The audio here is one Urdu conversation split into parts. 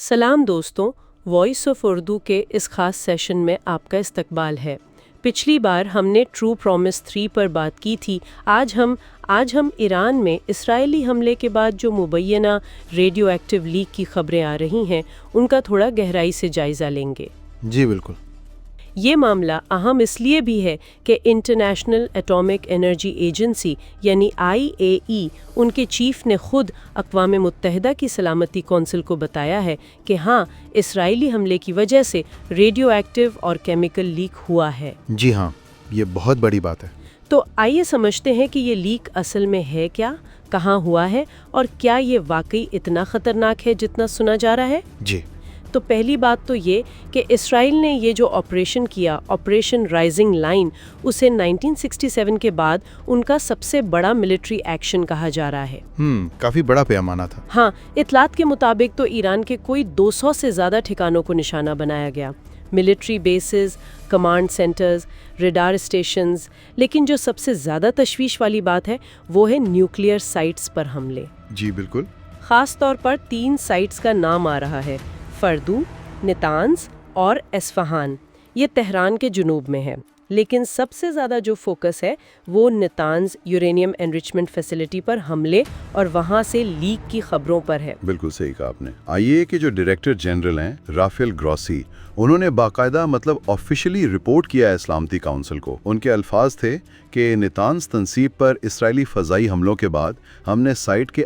سلام دوستوں، وائس آف اردو کے اس خاص سیشن میں آپ کا استقبال ہے۔ پچھلی بار ہم نے ٹرو پرومس 3 پر بات کی تھی۔ آج ہم ایران میں اسرائیلی حملے کے بعد جو مبینہ ریڈیو ایکٹیو لیک کی خبریں آ رہی ہیں ان کا تھوڑا گہرائی سے جائزہ لیں گے۔ جی بالکل۔ یہ معاملہ اہم اس لیے بھی ہے کہ انٹرنیشنل ایٹامک انرجی ایجنسی یعنی IAEA ان کے چیف نے خود اقوام متحدہ کی سلامتی کونسل کو بتایا ہے کہ ہاں، اسرائیلی حملے کی وجہ سے ریڈیو ایکٹیو اور کیمیکل لیک ہوا ہے۔ جی ہاں، یہ بہت بڑی بات ہے۔ تو آئیے سمجھتے ہیں کہ یہ لیک اصل میں ہے کیا، کہاں ہوا ہے، اور کیا یہ واقعی اتنا خطرناک ہے جتنا سنا جا رہا ہے۔ جی تو پہلی بات تو یہ کہ اسرائیل نے یہ جو آپریشن کیا، آپریشن رائزنگ لائن، اسے 1967 کے بعد ان کا سب سے بڑا ملٹری ایکشن کہا جا رہا ہے۔ کافی بڑا پیمانہ تھا۔ ہاں، اطلاعات کے مطابق تو ایران کے کوئی 200 سے زیادہ ٹھکانوں کو نشانہ بنایا گیا، military bases, command centres, radar stations, لیکن جو سب سے زیادہ تشویش والی بات ہے وہ ہے نیوکلیئر سائٹس پر حملے۔ جی بالکل۔ خاص طور پر 3 سائٹس کا نام آ رہا ہے، فردو، نتانز اور اصفہان۔ یہ تہران کے جنوب میں ہے، لیکن سب سے زیادہ جو فوکس ہے وہ نتانز یورینیم انریچمنٹ فیسلٹی پر حملے اور وہاں سے لیک کی خبروں پر ہے۔ بالکل صحیح کہا آپ نے۔ IAEA کے جو ڈائریکٹر جنرل ہیں رافیل گروسی، انہوں نے باقاعدہ آفیشلی رپورٹ کیا ہے سلامتی کونسل کو۔ ان کے الفاظ تھے کہ نتانز تنصیب پر اسرائیلی فضائی حملوں کے بعد ہم نے سائٹ کے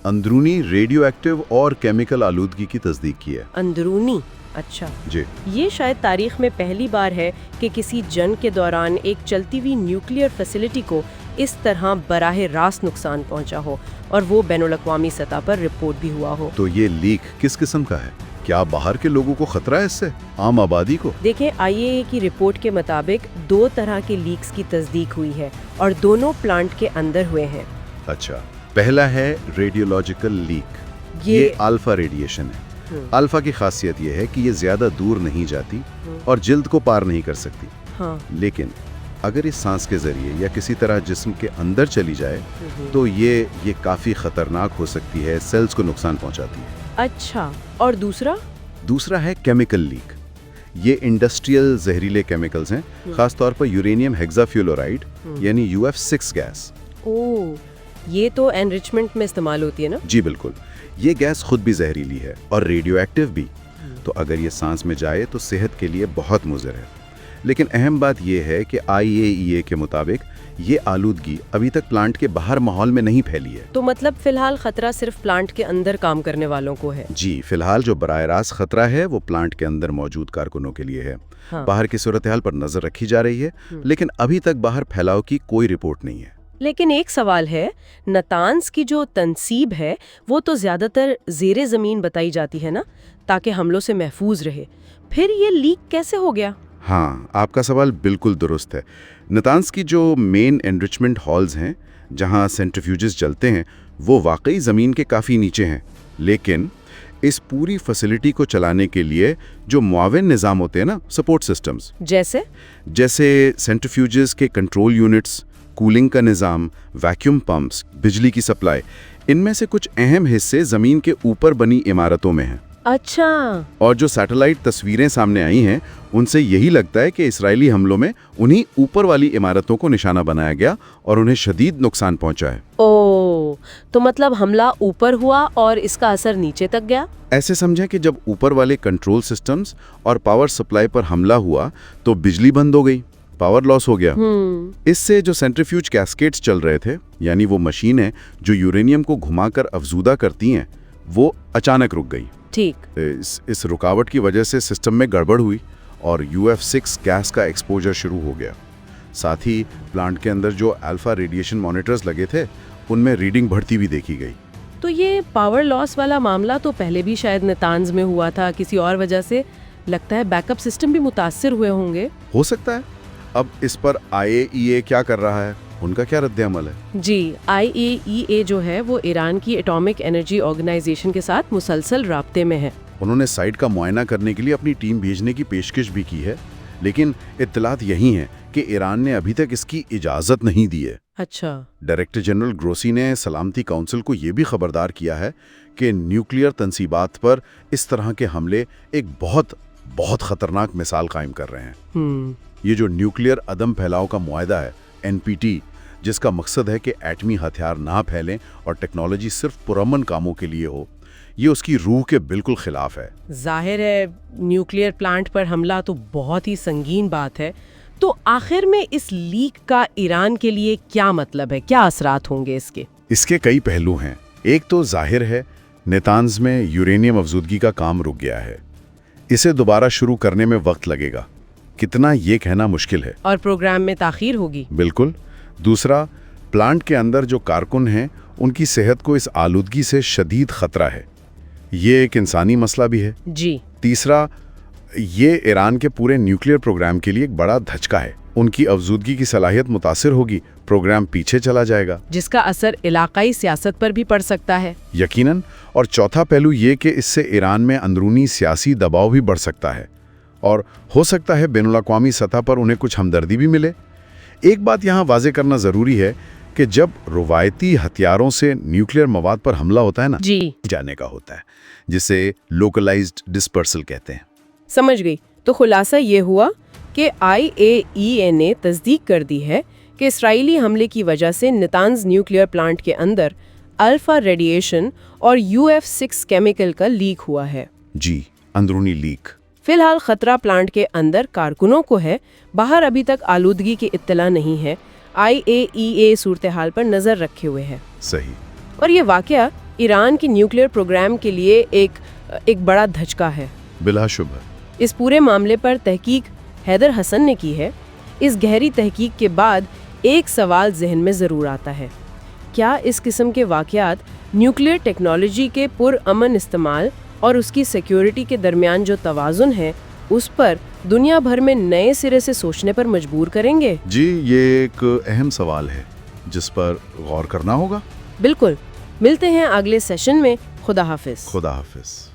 اندرونی ریڈیو ایکٹیو اور کیمیکل آلودگی کی تصدیق کی ہے۔ اندرونی؟ اچھا جی، یہ شاید تاریخ میں پہلی بار ہے کہ کسی جنگ کے دوران ایک چلتی ہوئی نیوکلیئر فیسلٹی کو اس طرح براہ راست نقصان پہنچا ہو اور وہ بین الاقوامی سطح پر رپورٹ بھی ہوا ہو۔ تو یہ لیک کس قسم کا ہے؟ کیا باہر کے لوگوں کو خطرہ ہے اس سے، عام آبادی کو؟ دیکھیں، IAEA کی رپورٹ کے مطابق 2 طرح کے لیکس کی تصدیق ہوئی ہے اور دونوں پلانٹ کے اندر ہوئے ہیں۔ اچھا، پہلا ہے ریڈیولوجیکل لیک۔ یہ الفا ریڈیشن ہے۔ الفا کی خاصیت یہ ہے کہ یہ زیادہ دور نہیں جاتی اور جلد کو پار نہیں کر سکتی، لیکن اگر اس سانس کے ذریعے یا کسی طرح جسم کے اندر چلی جائے تو یہ کافی خطرناک ہو سکتی ہے، سیلز کو نقصان پہنچاتی ہے۔ اچھا، اور دوسرا ہے کیمیکل لیک۔ یہ انڈسٹریل زہریلے کیمیکلز ہیں، خاص طور پر یورینیم ہیگزا فلورائڈ یعنی UF6 گیس۔ یہ تو انریچمنٹ میں استعمال ہوتی ہے نا؟ جی بالکل، یہ گیس خود بھی زہریلی ہے اور ریڈیو ایکٹیو بھی، تو اگر یہ سانس میں جائے تو صحت کے لیے بہت مضر ہے۔ لیکن اہم بات یہ ہے کہ IAEA کے مطابق یہ آلودگی ابھی تک پلانٹ کے باہر ماحول میں نہیں پھیلی ہے۔ تو مطلب فی الحال خطرہ صرف پلانٹ کے اندر کام کرنے والوں کو ہے؟ جی، فی الحال جو براہ راست خطرہ ہے وہ پلانٹ کے اندر موجود کارکنوں کے لیے ہے۔ باہر کی صورتحال پر نظر رکھی جا رہی ہے، لیکن ابھی تک باہر پھیلاؤ کی کوئی رپورٹ نہیں ہے۔ لیکن ایک سوال ہے، نتانز کی جو تنصیب ہے وہ تو زیادہ تر زیر زمین بتائی جاتی ہے نا، تاکہ حملوں سے محفوظ رہے، پھر یہ لیک کیسے ہو گیا؟ ہاں، آپ کا سوال بالکل درست ہے۔ نتانز کی جو مین انریچمنٹ ہالز ہیں جہاں سینٹریفیوجز چلتے ہیں وہ واقعی زمین کے کافی نیچے ہیں، لیکن اس پوری فیسلٹی کو چلانے کے لیے جو معاون نظام ہوتے ہیں نا، سپورٹ سسٹمز، جیسے سینٹریفیوجز کے کنٹرول یونٹس، کولنگ کا نظام، ویکیوم پمپس، بجلی کی سپلائی، ان میں سے کچھ اہم حصے زمین کے اوپر بنی عمارتوں میں ہیں۔ اچھا، اور جو سیٹلائٹ تصویریں سامنے آئی ہیں ان سے یہی لگتا ہے کہ اسرائیلی حملوں میں انہی اوپر والی عمارتوں کو نشانہ بنایا گیا اور انہیں شدید نقصان پہنچا ہے۔ تو مطلب حملہ اوپر ہوا اور اس کا اثر نیچے تک گیا؟ ایسے سمجھیں کہ جب اوپر والے کنٹرول سسٹمز اور پاور سپلائی پر حملہ ہوا تو بجلی بند ہو گئی، پاور لاس ہو گیا۔ اس سے جو سینٹریفیوج کیسکیٹس چل رہے تھے، یعنی وہ مشینیں جو یورینیم کو گھما کر افزودہ کرتی ہیں، وہ اچانک رک گئی۔ ٹھیک۔ اس رکاوٹ کی وجہ سے سسٹم میں گڑبڑ ہوئی اور UF6 گیس کا ایکسپوجر شروع ہو گیا۔ ساتھ ہی پلانٹ کے اندر جو الفا ریڈیشن مانیٹرز لگے تھے ان میں ریڈنگ بڑھتی بھی دیکھی گئی۔ تو یہ پاور لاس والا معاملہ تو پہلے بھی شاید نتانز میں ہوا تھا کسی اور وجہ سے، لگتا ہے بیک اپ سسٹم بھی متاثر ہوئے ہوں گے۔ ہو سکتا ہے۔ اب اس پر IAEA کیا کر رہا ہے، ان کا کیا رد عمل ہے؟ جی، IAEA جو ہے وہ ایران کی ایٹامک انرجی آرگنائزیشن کے ساتھ مسلسل رابطے میں ہے۔ انہوں نے سائٹ کا معائنہ کرنے کے لیے اپنی ٹیم بھیجنے کی پیشکش بھی کی ہے، لیکن اطلاعات یہی ہیں کہ ایران نے ابھی تک اس کی اجازت نہیں دی ہے۔ اچھا، ڈائریکٹر جنرل گروسی نے سلامتی کونسل کو یہ بھی خبردار کیا ہے کہ نیوکلیئر تنصیبات پر اس طرح کے حملے ایک بہت خطرناک مثال قائم کر رہے ہیں۔ یہ جو نیوکلیئر عدم پھیلاؤ کا معاہدہ ہے NPT، جس کا مقصد ہے کہ ایٹمی ہتھیار نہ پھیلیں اور ٹیکنالوجی صرف پرامن کاموں کے لیے ہو، یہ اس کی روح کے بالکل خلاف ہے۔ ظاہر ہے نیوکلیئر پلانٹ پر حملہ تو بہت ہی سنگین بات ہے، تو آخر میں اس لیک کا ایران کے لیے کیا مطلب ہے؟ کیا اثرات ہوں گے اس کے؟ اس کے کئی پہلو ہیں۔ ایک تو ظاہر ہے نیتانز میں یورینیم افزودگی کا کام رک گیا ہے، اسے دوبارہ شروع کرنے میں وقت لگے گا، کتنا یہ کہنا مشکل ہے۔ اور پروگرام میں تاخیر ہوگی۔ بالکل۔ دوسرا، پلانٹ کے اندر جو کارکن ہیں ان کی صحت کو اس آلودگی سے شدید خطرہ ہے، یہ ایک انسانی مسئلہ بھی ہے۔ جی۔ تیسرا، یہ ایران کے پورے نیوکلیئر پروگرام کے لیے ایک بڑا دھچکا ہے، ان کی افزودگی کی صلاحیت متاثر ہوگی، پروگرام پیچھے چلا جائے گا، جس کا اثر علاقائی سیاست پر بھی پڑ سکتا ہے۔ یقیناً۔ اور چوتھا پہلو یہ کہ اس سے ایران میں اندرونی سیاسی دباؤ بھی بڑھ سکتا ہے، اور ہو سکتا ہے بین الاقوامی سطح پر انہیں کچھ ہمدردی بھی ملے۔ ایک بات یہاں واضح کرنا ضروری ہے کہ جب روایتی ہتھیاروں سے نیوکلیئر مواد پر حملہ ہوتا ہے نا، جی، جانے کا ہوتا ہے، جسے لوکلائزڈ ڈسپرسل کہتے ہیں۔ سمجھ گئی۔ تو خلاصہ یہ ہوا کہ IAEA نے تصدیق کر دی ہے کہ اسرائیلی حملے کی وجہ سے نتانز نیوکلیئر پلانٹ کے اندر الفا ریڈیشن اور UF6 کیمیکل کا لیک ہوا ہے۔ جی، اندرونی لیک۔ فی الحال خطرہ پلانٹ کے اندر کارکنوں کو ہے، باہر ابھی تک آلودگی کی اطلاع نہیں ہے۔ IAEA صورتحال پر نظر رکھے ہوئے ہے۔ صحیح۔ اور یہ واقعہ ایران کی نیوکلیئر پروگرام کے لیے ایک بڑا دھچکا ہے۔ بلا شبہ۔ اس پورے معاملے پر تحقیق حیدر حسن نے کی ہے۔ اس گہری تحقیق کے بعد ایک سوال ذہن میں ضرور آتا ہے، کیا اس قسم کے واقعات نیوکلیئر ٹیکنالوجی کے پرامن استعمال اور اس کی سیکیورٹی کے درمیان جو توازن ہے اس پر دنیا بھر میں نئے سرے سے سوچنے پر مجبور کریں گے؟ جی، یہ ایک اہم سوال ہے جس پر غور کرنا ہوگا۔ بالکل۔ ملتے ہیں اگلے سیشن میں۔ خدا حافظ۔ خدا حافظ۔